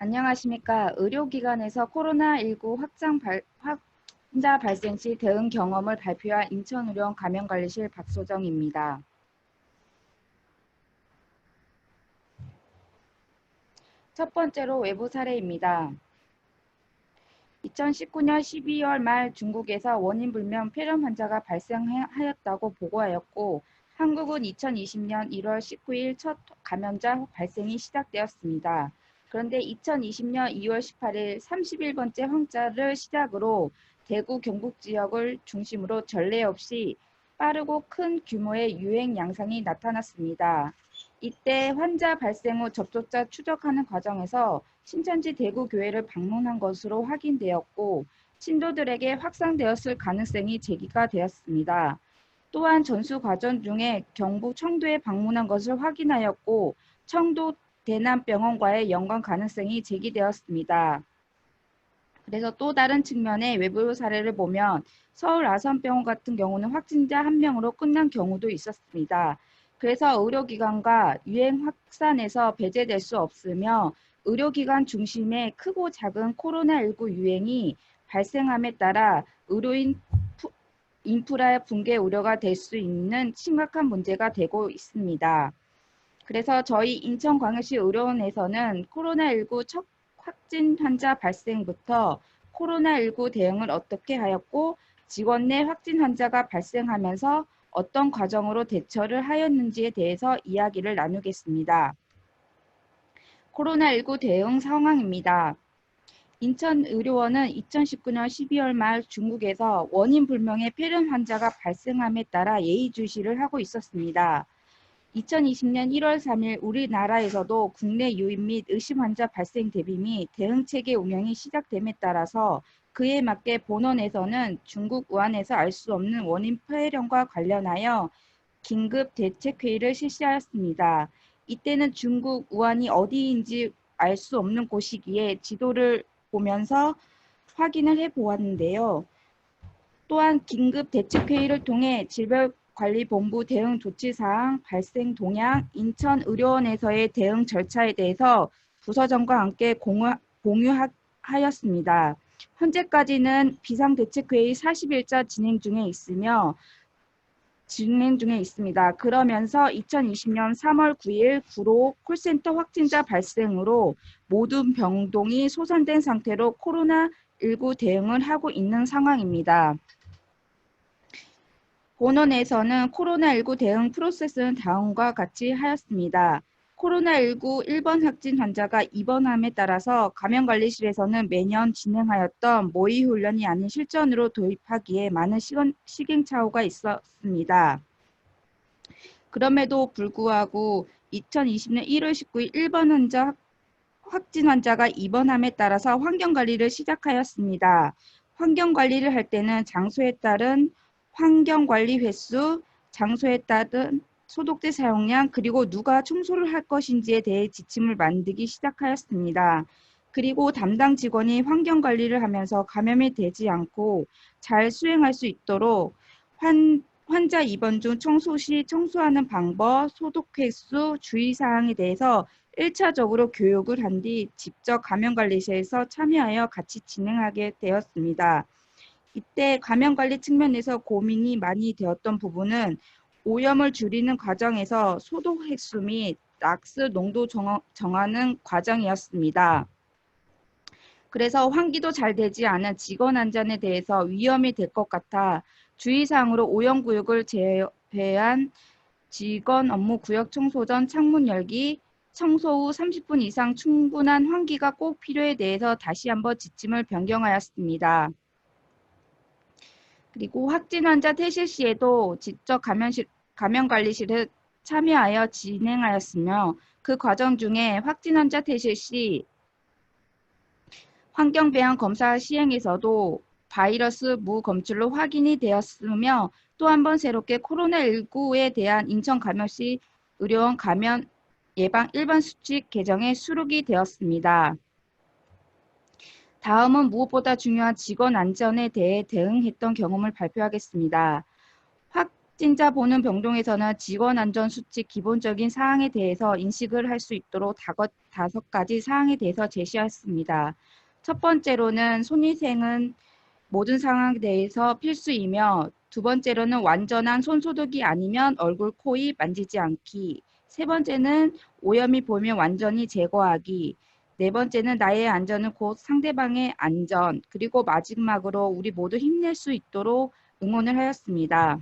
안녕하십니까. 의료기관에서 코로나19 확진자 발생 시 대응 경험을 발표한 인천의료원 감염관리실 박소정입니다. 첫 번째로 외부 사례입니다. 2019년 12월 말 중국에서 원인 불명 폐렴 환자가 발생하였다고 보고하였고, 한국은 2020년 1월 19일 첫 감염자 발생이 시작되었습니다. 그런데 2020년 2월 18일 31번째 환자를 시작으로 대구 경북 지역을 중심으로 전례 없이 빠르고 큰 규모의 유행 양상이 나타났습니다. 이때 환자 발생 후 접촉자 추적하는 과정에서 신천지 대구교회를 방문한 것으로 확인되었고, 신도들에게 확산되었을 가능성이 제기가 되었습니다. 또한 전수 과정 중에 경북 청도에 방문한 것을 확인하였고, 청도 대남병원과의 연관 가능성이 제기되었습니다. 그래서 또 다른 측면의 외부 사례를 보면 서울 아산병원 같은 경우는 확진자 1명으로 끝난 경우도 있었습니다. 그래서 의료기관과 유행 확산에서 배제될 수 없으며 의료기관 중심의 크고 작은 코로나19 유행이 발생함에 따라 의료인 인프라 붕괴 우려가 될 수 있는 심각한 문제가 되고 있습니다. 그래서 저희 인천광역시 의료원에서는 코로나19 첫 확진 환자 발생부터 코로나19 대응을 어떻게 하였고, 직원 내 확진 환자가 발생하면서 어떤 과정으로 대처를 하였는지에 대해서 이야기를 나누겠습니다. 코로나19 대응 상황입니다. 인천의료원은 2019년 12월 말 중국에서 원인 불명의 폐렴 환자가 발생함에 따라 예의주시를 하고 있었습니다. 2020년 1월 3일 우리나라에서도 국내 유입 및 의심 환자 발생 대비 및 대응체계 운영이 시작됨에 따라서 그에 맞게 본원에서는 중국 우한에서 알 수 없는 원인 폐렴과 관련하여 긴급 대책회의를 실시하였습니다. 이때는 중국 우한이 어디인지 알 수 없는 곳이기에 지도를 보면서 확인을 해보았는데요. 또한 긴급 대책회의를 통해 질병관리본부 대응 조치사항, 발생 동향, 인천의료원에서의 대응 절차에 대해서 부서장과 함께 공유하였습니다. 현재까지는 비상대책회의 40일자 진행 중에 있습니다. 그러면서 2020년 3월 9일 구로 콜센터 확진자 발생으로 모든 병동이 소선된 상태로 코로나19 대응을 하고 있는 상황입니다. 본원에서는 코로나19 대응 프로세스는 다음과 같이 하였습니다. 코로나19 1번 확진 환자가 입원함에 따라서 감염관리실에서는 매년 진행하였던 모의 훈련이 아닌 실전으로 도입하기에 많은 시행착오가 있었습니다. 그럼에도 불구하고 2020년 1월 19일 1번 확진 환자가 입원함에 따라서 환경관리를 시작하였습니다. 환경관리를 할 때는 장소에 따른 환경관리 횟수, 장소에 따른 소독제 사용량, 그리고 누가 청소를 할 것인지에 대해 지침을 만들기 시작하였습니다. 그리고 담당 직원이 환경관리를 하면서 감염이 되지 않고 잘 수행할 수 있도록 환자 입원 중 청소 시 청소하는 방법, 소독 횟수, 주의사항에 대해서 1차적으로 교육을 한 뒤 직접 감염관리실에서 참여하여 같이 진행하게 되었습니다. 이때 감염관리 측면에서 고민이 많이 되었던 부분은 오염을 줄이는 과정에서 소독 횟수 및 락스 농도 정하는 과정이었습니다. 그래서 환기도 잘 되지 않은 직원 안전에 대해서 위험이 될 것 같아 주의사항으로 오염구역을 제외한 직원 업무 구역 청소 전 창문 열기, 청소 후 30분 이상 충분한 환기가 꼭 필요에 대해서 다시 한번 지침을 변경하였습니다. 그리고 확진 환자 퇴실 시에도 직접 감염관리실에 참여하여 진행하였으며 그 과정 중에 확진 환자 퇴실 시 환경배양 검사 시행에서도 바이러스 무검출로 확인이 되었으며 또 한 번 새롭게 코로나19에 대한 인천감염시 의료원 감염 예방 일반 수칙 개정에 수록이 되었습니다. 다음은 무엇보다 중요한 직원 안전에 대해 대응했던 경험을 발표하겠습니다. 확진자 보는 병동에서는 직원 안전 수칙 기본적인 사항에 대해서 인식을 할 수 있도록 5가지 사항에 대해서 제시했습니다. 첫 번째로는 손위생은 모든 상황에 대해서 필수이며, 두 번째로는 완전한 손소독이 아니면 얼굴, 코, 입 만지지 않기. 세 번째는 오염이 보이면 완전히 제거하기. 네 번째는 나의 안전은 곧 상대방의 안전. 그리고 마지막으로 우리 모두 힘낼 수 있도록 응원을 하였습니다.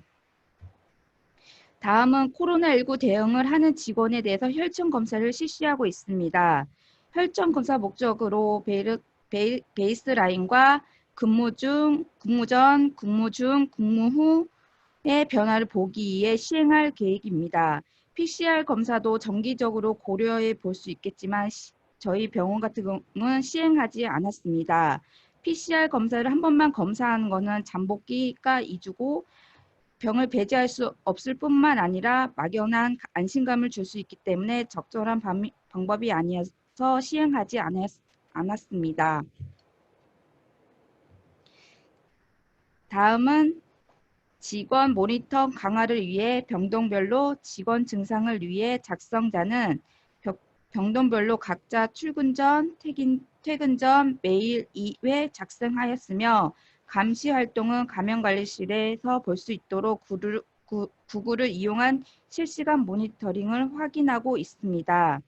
다음은 코로나19 대응을 하는 직원에 대해서 혈전 검사를 실시하고 있습니다. 혈전 검사 목적으로 베이스라인과 근무 중, 근무 전, 근무 중, 근무 후의 변화를 보기 위해 시행할 계획입니다. PCR 검사도 정기적으로 고려해 볼 수 있겠지만 저희 병원 같은 경우는 시행하지 않았습니다. PCR 검사를 한 번만 검사하는 것은 잠복기가 2주고 병을 배제할 수 없을 뿐만 아니라 막연한 안심감을 줄 수 있기 때문에 적절한 방법이 아니어서 시행하지 않았습니다. 다음은 직원 모니터 강화를 위해 병동별로 직원 증상을 위해 작성자는 병동별로 각자 출근 전, 퇴근 전 매일 2회 작성하였으며, 감시 활동은 감염관리실에서 볼 수 있도록 구글을 이용한 실시간 모니터링을 확인하고 있습니다.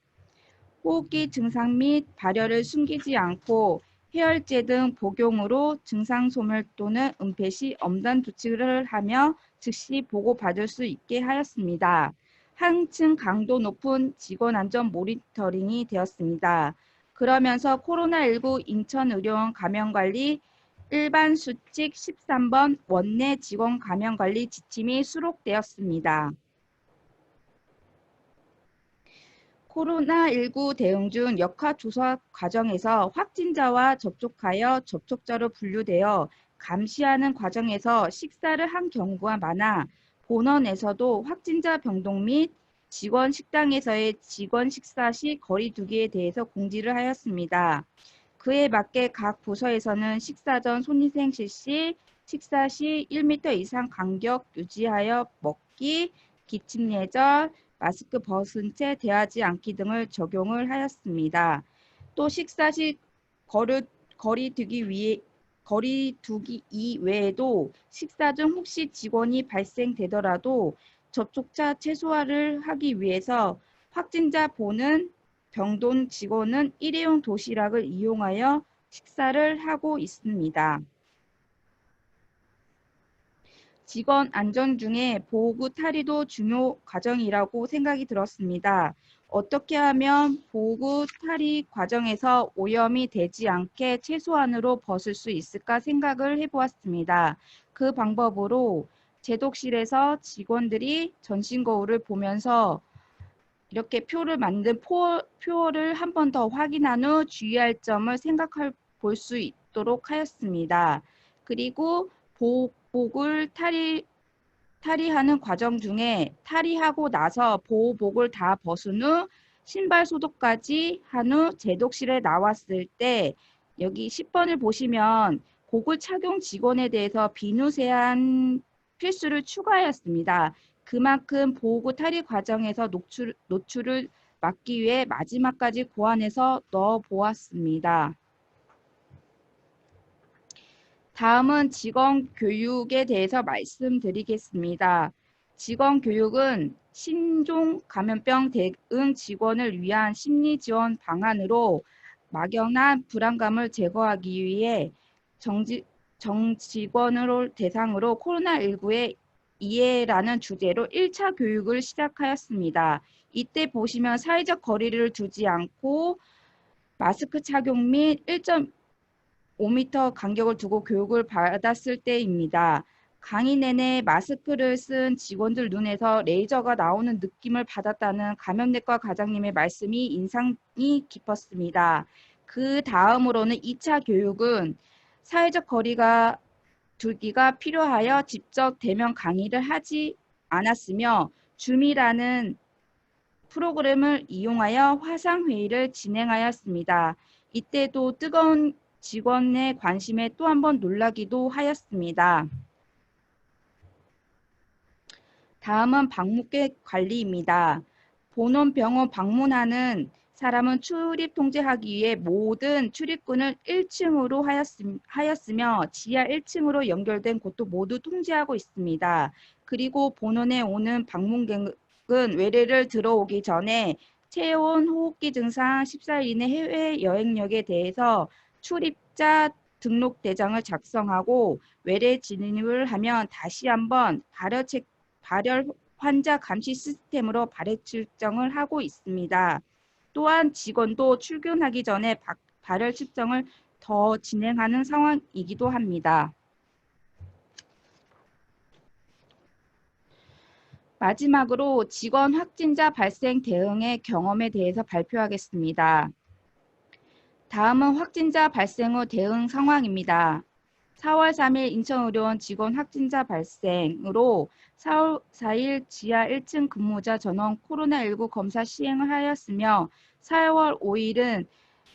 호흡기 증상 및 발열을 숨기지 않고 해열제 등 복용으로 증상 소멸 또는 은폐 시 엄단 조치를 하며 즉시 보고받을 수 있게 하였습니다. 한층 강도 높은 직원 안전 모니터링이 되었습니다. 그러면서 코로나19 인천의료원 감염관리 일반 수칙 13번 원내 직원 감염관리 지침이 수록되었습니다. 코로나19 대응 중 역학조사 과정에서 확진자와 접촉하여 접촉자로 분류되어 감시하는 과정에서 식사를 한 경우가 많아 본원에서도 확진자 병동 및 직원 식당에서의 직원 식사 시 거리 두기에 대해서 공지를 하였습니다. 그에 맞게 각 부서에서는 식사 전 손위생 실시, 식사 시 1m 이상 간격 유지하여 먹기, 기침 예절, 마스크 벗은 채 대하지 않기 등을 적용을 하였습니다. 또 식사 시 거리 두기 이외에도 식사 중 혹시 직원이 발생되더라도 접촉자 최소화를 하기 위해서 확진자 보는 병동 직원은 일회용 도시락을 이용하여 식사를 하고 있습니다. 직원 안전 중에 보호구 탈의도 중요 과정이라고 생각이 들었습니다. 어떻게 하면 보호구 탈의 과정에서 오염이 되지 않게 최소한으로 벗을 수 있을까 생각을 해보았습니다. 그 방법으로 제독실에서 직원들이 전신 거울을 보면서 이렇게 표를 만든 표를 한 번 더 확인한 후 주의할 점을 생각해 볼 수 있도록 하였습니다. 그리고 보호복을 탈의하는 과정 중에 탈의하고 나서 보호복을 다 벗은 후 신발 소독까지 한 후 제독실에 나왔을 때 여기 10번을 보시면 고글 착용 직원에 대해서 비누 세안 필수를 추가하였습니다. 그만큼 보호구 탈의 과정에서 노출을 막기 위해 마지막까지 고안해서 넣어 보았습니다. 다음은 직원 교육에 대해서 말씀드리겠습니다. 직원 교육은 신종 감염병 대응 직원을 위한 심리 지원 방안으로 막연한 불안감을 제거하기 위해 정직원을 대상으로 코로나19의 이해라는 주제로 1차 교육을 시작하였습니다. 이때 보시면 사회적 거리를 두지 않고 마스크 착용 및 1.5m 간격을 두고 교육을 받았을 때입니다. 강의 내내 마스크를 쓴 직원들 눈에서 레이저가 나오는 느낌을 받았다는 감염내과 과장님의 말씀이 인상이 깊었습니다. 그 다음으로는 2차 교육은 사회적 거리가 두기가 필요하여 직접 대면 강의를 하지 않았으며 줌이라는 프로그램을 이용하여 화상회의를 진행하였습니다. 이때도 뜨거운 직원의 관심에 또 한 번 놀라기도 하였습니다. 다음은 방문객 관리입니다. 본원 병원 방문하는 사람은 출입 통제하기 위해 모든 출입구는 1층으로 하였으며 지하 1층으로 연결된 곳도 모두 통제하고 있습니다. 그리고 본원에 오는 방문객은 외래를 들어오기 전에 체온, 호흡기 증상 14일 이내 해외 여행력에 대해서 출입자 등록 대장을 작성하고 외래 진입을 하면 다시 한번 발열 환자 감시 시스템으로 발열 측정을 하고 있습니다. 또한 직원도 출근하기 전에 발열 측정을 더 진행하는 상황이기도 합니다. 마지막으로 직원 확진자 발생 대응의 경험에 대해서 발표하겠습니다. 다음은 확진자 발생 후 대응 상황입니다. 4월 3일 인천의료원 직원 확진자 발생으로 4월 4일 지하 1층 근무자 전원 코로나19 검사 시행을 하였으며 4월 5일은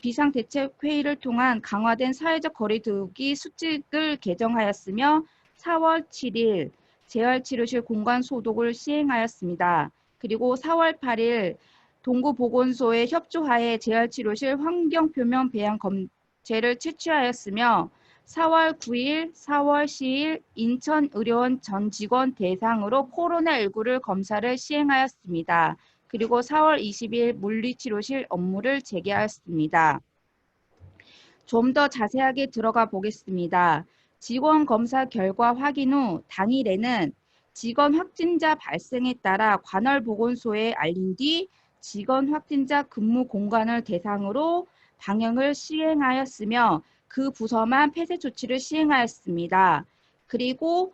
비상대책회의를 통한 강화된 사회적 거리두기 수칙을 개정하였으며 4월 7일 재활치료실 공간 소독을 시행하였습니다. 그리고 4월 8일 동구보건소의 협조하에 재활치료실 환경표면 배양 검체를 채취하였으며 4월 9일, 4월 10일 인천의료원 전 직원 대상으로 코로나19를 검사를 시행하였습니다. 그리고 4월 20일 물리치료실 업무를 재개하였습니다. 좀 더 자세하게 들어가 보겠습니다. 직원 검사 결과 확인 후 당일에는 직원 확진자 발생에 따라 관할보건소에 알린 뒤 직원 확진자 근무 공간을 대상으로 방역을 시행하였으며 그 부서만 폐쇄 조치를 시행하였습니다. 그리고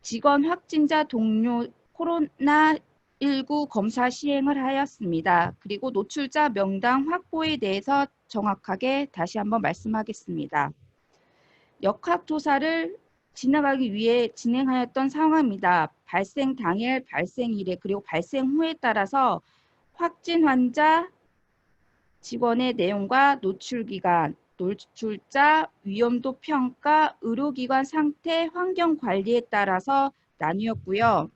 직원 확진자 동료 코로나19 검사 시행을 하였습니다. 그리고 노출자 명단 확보에 대해서 정확하게 다시 한번 말씀하겠습니다. 역학조사를 진행하기 위해 진행하였던 상황입니다. 발생 당일, 발생일에 그리고 발생 후에 따라서 확진 환자 직원의 내용과 노출기간, 노출자, 위험도 평가, 의료기관 상태, 환경관리에 따라서 나뉘었고요.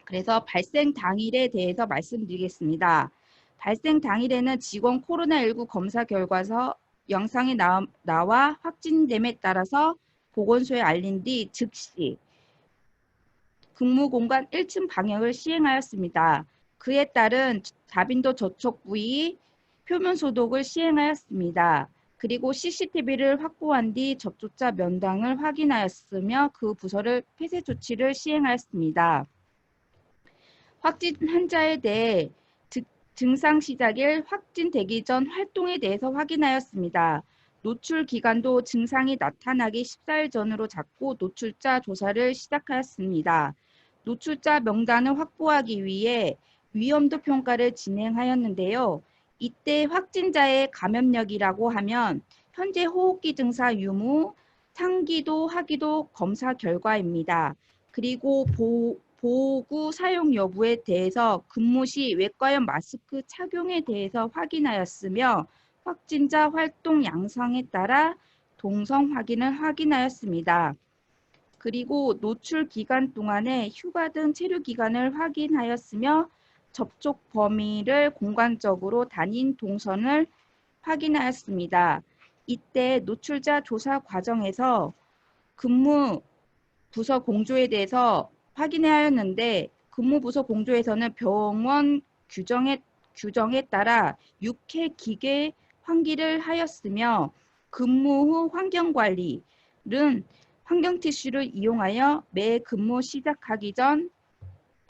그래서 발생 당일에 대해서 말씀드리겠습니다. 발생 당일에는 직원 코로나19 검사 결과서 영상이 나와 확진됨에 따라서 보건소에 알린 뒤 즉시 근무공간 1층 방역을 시행하였습니다. 그에 따른 다빈도 접촉 부위 표면 소독을 시행하였습니다. 그리고 CCTV를 확보한 뒤 접촉자 명단을 확인하였으며 그 부서를 폐쇄 조치를 시행하였습니다. 확진 환자에 대해 증상 시작일 확진되기 전 활동에 대해서 확인하였습니다. 노출 기간도 증상이 나타나기 14일 전으로 잡고 노출자 조사를 시작하였습니다. 노출자 명단을 확보하기 위해 위험도 평가를 진행하였는데요. 이때 확진자의 감염력이라고 하면 현재 호흡기 증상 유무, 상기도, 하기도 검사 결과입니다. 그리고 보호구 사용 여부에 대해서 근무 시 외과용 마스크 착용에 대해서 확인하였으며 확진자 활동 양상에 따라 동성 확인을 확인하였습니다. 그리고 노출 기간 동안에 휴가 등 체류 기간을 확인하였으며 접촉 범위를 공간적으로 단인 동선을 확인하였습니다. 이때 노출자 조사 과정에서 근무 부서 공조에 대해서 확인하였는데 근무부서 공조에서는 병원 규정에 따라 6회 기계 환기를 하였으며 근무 후 환경관리는 환경티슈를 이용하여 매 근무 시작하기 전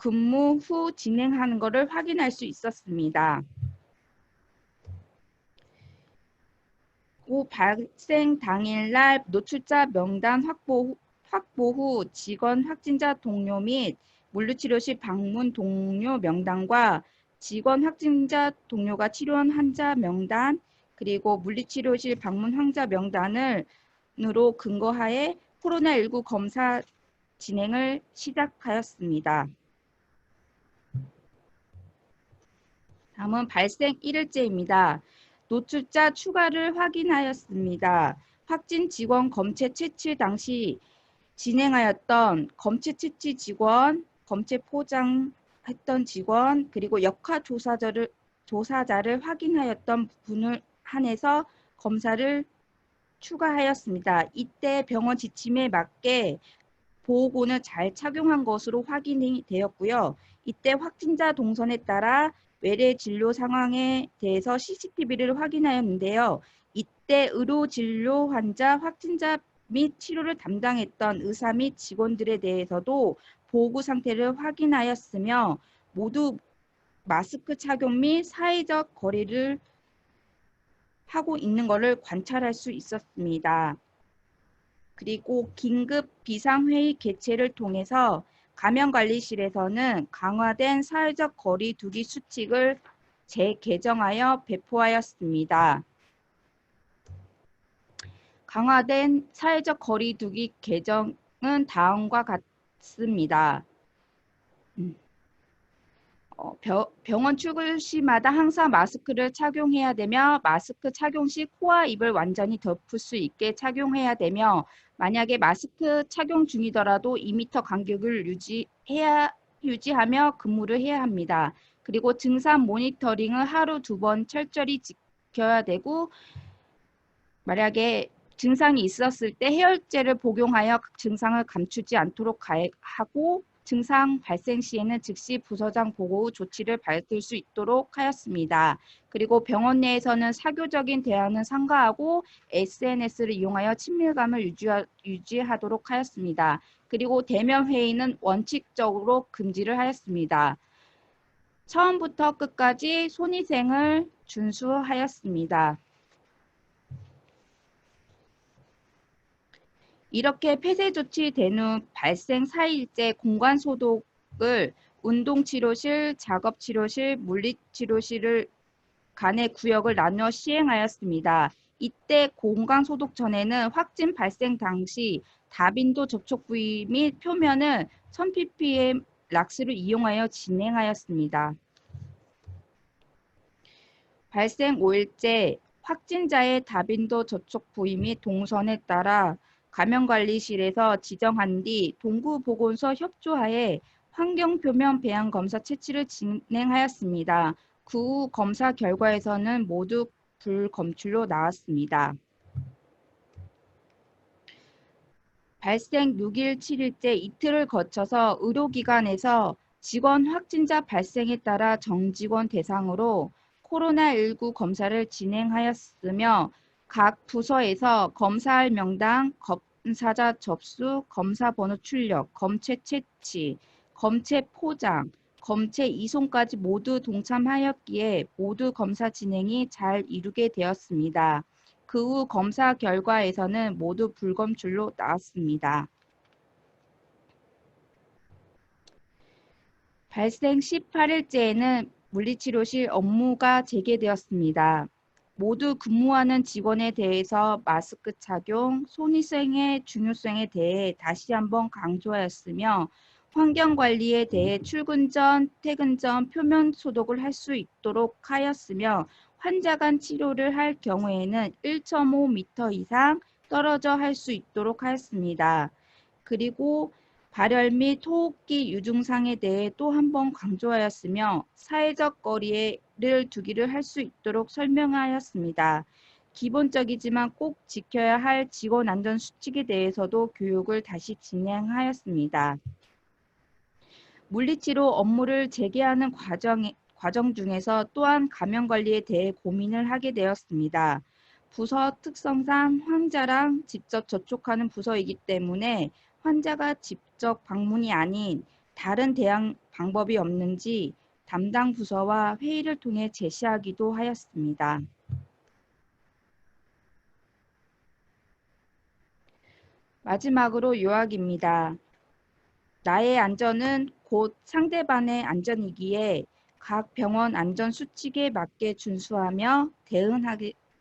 근무 후 진행하는 것을 확인할 수 있었습니다. 발생 당일날 노출자 명단 확보 후 직원 확진자 동료 및 물리치료실 방문 동료 명단과 직원 확진자 동료가 치료한 환자 명단 그리고 물리치료실 방문 환자 명단으로 근거하에 코로나19 검사 진행을 시작하였습니다. 다음은 발생 1일째입니다. 노출자 추가를 확인하였습니다. 확진 직원 검체 채취 당시 진행하였던 검체 채취 직원 검체 포장했던 직원 그리고 역학 조사자를 확인하였던 분을 한해서 검사를 추가하였습니다. 이때 병원 지침에 맞게 보호구는 잘 착용한 것으로 확인이 되었고요. 이때 확진자 동선에 따라 외래 진료 상황에 대해서 CCTV를 확인하였는데요. 이때 의료 진료 환자, 확진자 및 치료를 담당했던 의사 및 직원들에 대해서도 보호구 상태를 확인하였으며 모두 마스크 착용 및 사회적 거리를 하고 있는 것을 관찰할 수 있었습니다. 그리고 긴급 비상회의 개최를 통해서 감염관리실에서는 강화된 사회적 거리 두기 수칙을 재개정하여 배포하였습니다. 강화된 사회적 거리 두기 개정은 다음과 같습니다. 병원 출근 시마다 항상 마스크를 착용해야 되며 마스크 착용 시 코와 입을 완전히 덮을 수 있게 착용해야 되며 만약에 마스크 착용 중이더라도 2m 간격을 유지하며 근무를 해야 합니다. 그리고 증상 모니터링을 하루 2번 철저히 지켜야 되고 만약에 증상이 있었을 때 해열제를 복용하여 증상을 감추지 않도록 하고 증상 발생 시에는 즉시 부서장 보고 후 조치를 받을 수 있도록 하였습니다. 그리고 병원 내에서는 사교적인 대화는 삼가하고 SNS를 이용하여 친밀감을 유지하도록 하였습니다. 그리고 대면 회의는 원칙적으로 금지를 하였습니다. 처음부터 끝까지 손위생을 준수하였습니다. 이렇게 폐쇄 조치된 후 발생 4일째 공간 소독을 운동치료실, 작업치료실, 물리치료실 간의 구역을 나누어 시행하였습니다. 이때 공간 소독 전에는 확진 발생 당시 다빈도 접촉 부위 및 표면을 1000ppm 락스를 이용하여 진행하였습니다. 발생 5일째 확진자의 다빈도 접촉 부위 및 동선에 따라 감염관리실에서 지정한 뒤 동구보건소 협조하에 환경표면 배양 검사 채취를 진행하였습니다. 그 후 검사 결과에서는 모두 불검출로 나왔습니다. 발생 6일, 7일째 이틀을 거쳐서 의료기관에서 직원 확진자 발생에 따라 정직원 대상으로 코로나19 검사를 진행하였으며 각 부서에서 검사할 명당, 검사자 접수, 검사번호 출력, 검체 채취, 검체 포장, 검체 이송까지 모두 동참하였기에 모두 검사 진행이 잘 이루게 되었습니다. 그 후 검사 결과에서는 모두 불검출로 나왔습니다. 발생 18일째에는 물리치료실 업무가 재개되었습니다. 모두 근무하는 직원에 대해서 마스크 착용, 손위생의 중요성에 대해 다시 한번 강조하였으며 환경관리에 대해 출근 전, 퇴근 전 표면 소독을 할 수 있도록 하였으며 환자 간 치료를 할 경우에는 1.5m 이상 떨어져 할 수 있도록 하였습니다. 그리고 발열 및 호흡기 유증상에 대해 또 한 번 강조하였으며 사회적 거리를 두기를 할 수 있도록 설명하였습니다. 기본적이지만 꼭 지켜야 할 직원 안전 수칙에 대해서도 교육을 다시 진행하였습니다. 물리치료 업무를 재개하는 과정 중에서 또한 감염관리에 대해 고민을 하게 되었습니다. 부서 특성상 환자랑 직접 접촉하는 부서이기 때문에 환자가 직접 방문이 아닌 다른 대응 방법이 없는지 담당 부서와 회의를 통해 제시하기도 하였습니다. 마지막으로 요약입니다. 나의 안전은 곧 상대방의 안전이기에 각 병원 안전 수칙에 맞게 준수하며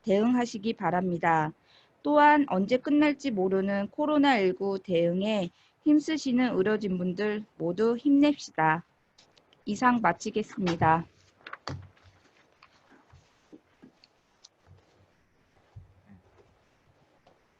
대응하시기 바랍니다. 또한 언제 끝날지 모르는 코로나19 대응에 힘쓰시는 의료진분들 모두 힘냅시다. 이상 마치겠습니다.